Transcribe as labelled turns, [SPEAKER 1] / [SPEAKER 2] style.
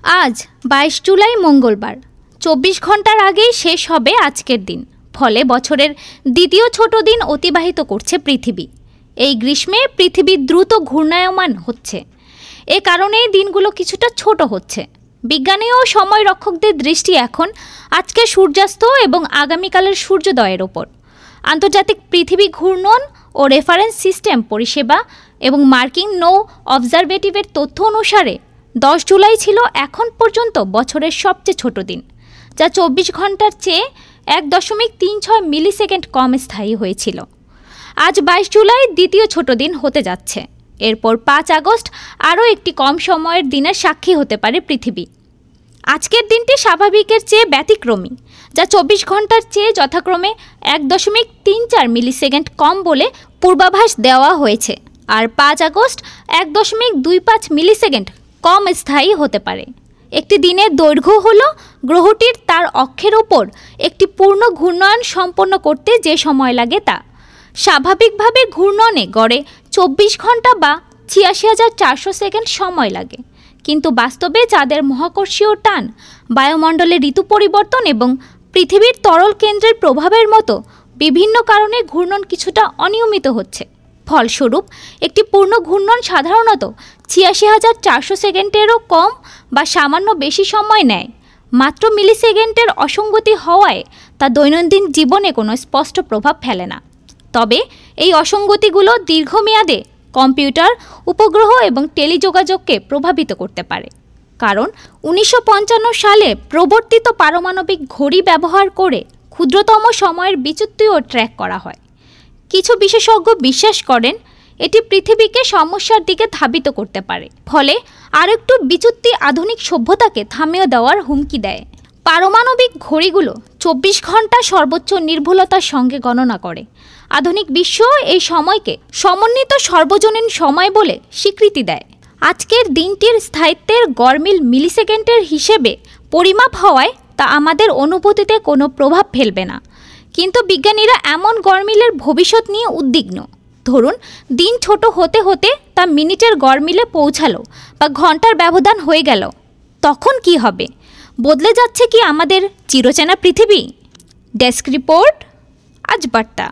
[SPEAKER 1] আজ 22 জুলাই মঙ্গলবার। 24 ঘন্টার আগেই শেষ হবে আজকের দিন। ফলে বছরের দ্বিতীয় ছোট দিন অতিবাহিত করছে পৃথিবী। এই গ্রীষ্মে পৃথিবী দ্রুত ঘূর্ণায়মান হচ্ছে। এ কারণেই দিনগুলো কিছুটা ছোট হচ্ছে। বিজ্ঞানী ও সময় রক্ষকদের দৃষ্টি এখন আজকের সূর্যাস্ত এবং আগামীকালের সূর্যোদয়ের ওপর। আন্তর্জাতিক পৃথিবী ঘূর্ণন ও রেফারেন্স সিস্টেম পরিষেবা এবং মার্কিন নৌ অবজারভেটিভের তথ্য অনুসারে 10 জুলাই ছিল এখন পর্যন্ত বছরের সবচেয়ে ছোট দিন, যা 24 ঘন্টার চেয়ে 1.36 মিলিসেকেন্ড কম স্থায়ী হয়েছিল। আজ 22 জুলাই দ্বিতীয় ছোট দিন হতে যাচ্ছে। এরপর 5 আগস্ট আরও একটি কম সময়ের দিনের সাক্ষী হতে পারে পৃথিবী। আজকের দিনটি স্বাভাবিকের চেয়ে ব্যতিক্রমী, যা 24 ঘন্টার চেয়ে যথাক্রমে 1.34 মিলিসেকেন্ড কম বলে পূর্বাভাস দেওয়া হয়েছে। আর 5 আগস্ট 1.25 মিলিসেকেন্ড কম স্থায়ী হতে পারে। একটি দিনের দৈর্ঘ্য হল গ্রহটির তার অক্ষের ওপর একটি পূর্ণ ঘূর্ণয়ন সম্পন্ন করতে যে সময় লাগে তা। স্বাভাবিকভাবে ঘূর্ণনে গড়ে 24 ঘন্টা বা 86,400 সেকেন্ড সময় লাগে, কিন্তু বাস্তবে চাঁদের মহাকর্ষীয় টান, বায়ুমণ্ডলে ঋতু পরিবর্তন এবং পৃথিবীর তরল কেন্দ্রের প্রভাবের মতো বিভিন্ন কারণে ঘূর্ণন কিছুটা অনিয়মিত হচ্ছে। ফলস্বরূপ একটি পূর্ণ ঘূর্ণন সাধারণত 86,400 সেকেন্ডেরও কম বা সামান্য বেশি সময় নেয়। মাত্র মিলিসেকেন্ডের অসঙ্গতি হওয়ায় তা দৈনন্দিন জীবনে কোনো স্পষ্ট প্রভাব ফেলে না। তবে এই অসঙ্গতিগুলো দীর্ঘমেয়াদে কম্পিউটার, উপগ্রহ এবং টেলিযোগাযোগকে প্রভাবিত করতে পারে। কারণ 1955 সালে প্রবর্তিত পারমাণবিক ঘড়ি ব্যবহার করে ক্ষুদ্রতম সময়ের বিচ্যুতিও ট্র্যাক করা হয়। কিছু বিশেষজ্ঞ বিশ্বাস করেন এটি পৃথিবীকে সমস্যার দিকে ধাবিত করতে পারে, ফলে আরেকটু বিচ্যুতি আধুনিক সভ্যতাকে থামিয়ে দেওয়ার হুমকি দেয়। পারমাণবিক ঘড়িগুলো 24 ঘন্টা সর্বোচ্চ নির্ভুলতার সঙ্গে গণনা করে। আধুনিক বিশ্ব এই সময়কে সমন্বিত সর্বজনীন সময় বলে স্বীকৃতি দেয়। আজকের দিনটির স্থায়িত্বের গড়মিল মিলিসেকেন্ডের হিসেবে পরিমাপ হওয়ায় তা আমাদের অনুভূতিতে কোনো প্রভাব ফেলবে না। কিন্তু বিজ্ঞানীরা এমন গড়মিলের ভবিষ্যৎ নিয়ে উদ্বিগ্ন। ধরুন দিন ছোট হতে হতে তা মিনিটের গড়মিলে পৌঁছালো বা ঘন্টার ব্যবধান হয়ে গেল, তখন কি হবে? বদলে যাচ্ছে কি আমাদের চিরচেনা পৃথিবী? ডেস্ক রিপোর্ট, আজ বার্তা।